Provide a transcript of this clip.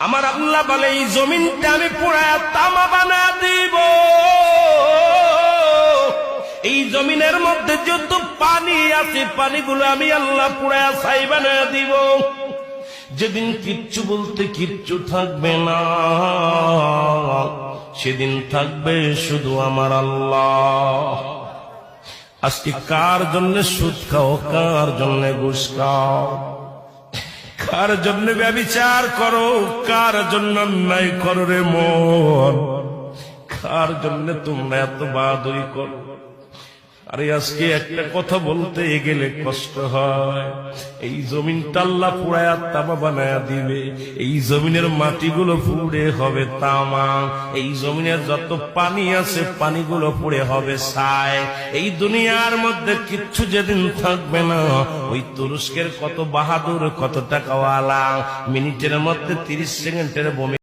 আমার আল্লাহ বলে এই জমিনটা আমি পুরা তামা বানা দিব। এই জমিনের মধ্যে যত পানি আছে পানিগুলো আমি আল্লাহ পুরা ছাই বানা দিব। যেদিন কিচ্ছু বলতে কিচ্ছু থাকবে না, সেদিন থাকবে শুধু আমার আল্লাহ। আজকে কার জন্য সুদ খাও, কার জন্য ঘুষ খাও, কার জন্য ব্যভিচার করো, কার জন্য অন্যায় করো রে মন, কার জন্য তোমরা এত বাহাদুরি করো। আরে আজকে একটা কথা বলতে গেলে কষ্ট হয়। এই জমিনটা আল্লাহ পুরায়া তামা বানায়া দিবে। এই জমিনের মাটিগুলো পুড়ে হবে তামা। এই জমিনের যত পানি আছে পানিগুলো পুড়ে হবে ছাই। এই দুনিয়ার মধ্যে কিচ্ছু যেদিন থাকবে না, ওই তুরস্কের কত বাহাদুর, কত টাকাওয়ালা মিনিটের মধ্যে 30 সেকেন্ডের বমি